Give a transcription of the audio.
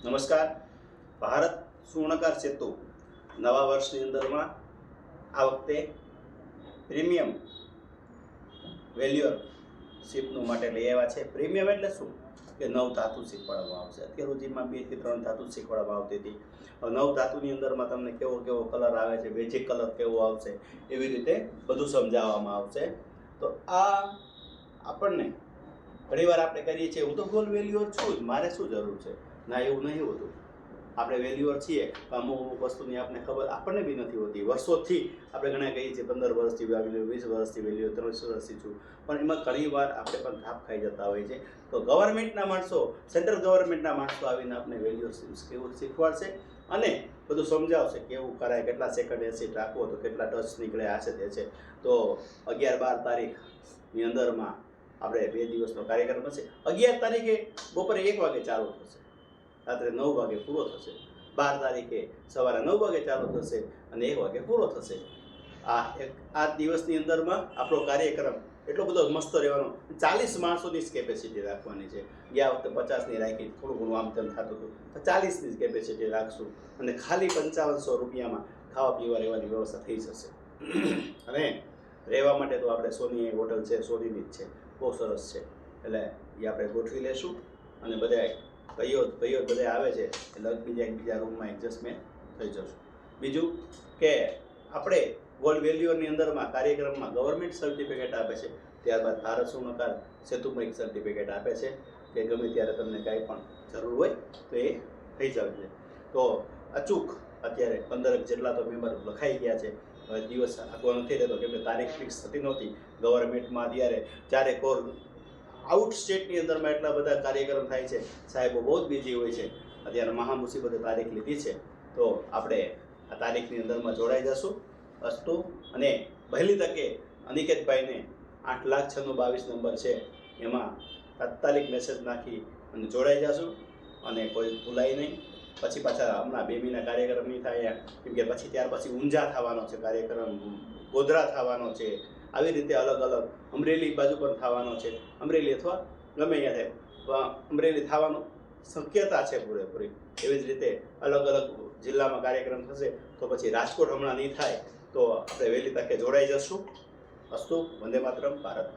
નમસ્કાર. ભારત સુવર્ણકાર સેતુ નવા વર્ષની અંદરમાં આ વખતે પ્રીમિયમ વેલ્યુઅર શિપનું માટે લઈ આવ્યા છે. પ્રીમિયમ એટલે શું કે 9 ધાતુ શીખવાડવામાં આવશે. અત્યાર સુધીમાં 2 થી 3 ધાતુ શીખવાડવામાં આવતી હતી. 9 ધાતુની અંદરમાં તમને કેવો કલર આવે છે, બેઝિક કલર કેવો આવશે, એવી રીતે બધું સમજાવવામાં આવશે. તો આ આપણને ઘણીવાર આપણે કરીએ છીએ, હું તો ગોલ્ડ વેલ્યુઅર છું જ, મારે શું જરૂર છે. ના, એવું નહીં હોતું. આપણે વેલ્યુઅર છીએ, અમુક વસ્તુની આપણને ખબર આપણને બી નથી હોતી. વર્ષોથી આપણે ઘણા કહીએ છીએ 15 વર્ષથી વેલ્યુ, 20 વર્ષથી વેલ્યુ, 30 વર્ષથી છું, પણ એમાં ઘણીવાર આપણે પણ ધાપ ખાઈ જતા હોય છે. તો ગવર્મેન્ટના માણસો, સેન્ટ્રલ ગવર્મેન્ટના માણસો આવીને આપણે વેલ્યુઅર કેવું શીખવાડશે અને બધું સમજાવશે કેવું કરાય, કેટલા સેકન્ડ એસિડ રાખવો, તો કેટલા ટચ નીકળે, આ છે તે છે. તો 11-12 તારીખની અંદરમાં આપણે 2 દિવસનો કાર્યક્રમ હશે. 11 તારીખે બપોરે 1 વાગે ચાલુ થશે, રાત્રે 9 વાગે પૂરો થશે. 12 તારીખે સવારે 9 વાગે ચાલુ થશે અને 1 વાગે પૂરો થશે. આ દિવસની અંદરમાં આપણો કાર્યક્રમ એટલો બધો મસ્ત રહેવાનો. 40 માણસોની જ કેપેસિટી રાખવાની છે. ગયા વખતે 50ની રાખી, થોડું ઘણું આમ તેમ થતું હતું, તો 40ની જ કેપેસિટી રાખશું અને ખાલી 5500 રૂપિયામાં ખાવા પીવા રહેવાની વ્યવસ્થા થઈ જશે. અને રહેવા માટે તો આપણે સોની હોટલ છે, સોનીની જ છે, બહુ સરસ છે. એટલે એ આપણે ગોઠવી લેશું અને બધા ભાઈઓ બધા આવે છે એટલે એકબીજા રૂમમાં એડજસ્ટમેન્ટ થઈ જશું. બીજું કે આપણે ગોલ્ડ વેલ્યુઅરની અંદરમાં કાર્યક્રમમાં ગવર્મેન્ટ સર્ટિફિકેટ આપે છે, ત્યારબાદ ભારત સુવર્ણકાર સેતુમાં એક સર્ટિફિકેટ આપે છે કે ગમે ત્યારે તમને કાંઈ પણ જરૂર હોય તો એ થઈ જાય છે. તો અચૂક અત્યારે 15 જેટલા તો મેમ્બર લખાઈ ગયા છે. હવે દિવસ આગો નથી રહેતો કેમ કે તારીખ ફિક્સ થતી નહોતી ગવર્મેન્ટમાં. અત્યારે ચારે કોર આઉટ સ્ટેટની અંદરમાં એટલા બધા કાર્યક્રમ થાય છે, સાહેબો બહુ જ બિઝી હોય છે. અત્યારે મહામુસીબતે તારીખ લીધી છે, તો આપણે આ તારીખની અંદરમાં જોડાઈ જશું. અસ્તુ. અને પહેલી તકે અનિકેતભાઈને 8,06,22 નંબર છે, એમાં તાત્કાલિક મેસેજ નાખી અને જોડાઈ જશું અને કોઈ ભૂલાય નહીં. પછી પાછા હમણાં 2 મહિના કાર્યક્રમ નહીં થાય, કેમ કે ત્યાર પછી ઊંઝા થવાનો છે કાર્યક્રમ, ગોધરા થવાનો છે, આવી રીતે અલગ અલગ અમરેલી બાજુ પણ થવાનો છે. અમરેલી અથવા ગમે ત્યાં થાય, અમરેલી થવાનું શક્યતા છે પૂરેપૂરી. એવી જ રીતે અલગ અલગ જિલ્લામાં કાર્યક્રમ થશે. તો પછી રાજકોટ હમણાં નહીં થાય, તો આપણે વહેલી તકે જોડાઈ જશું. અસ્તુ. વંદે માતરમ. ભારત.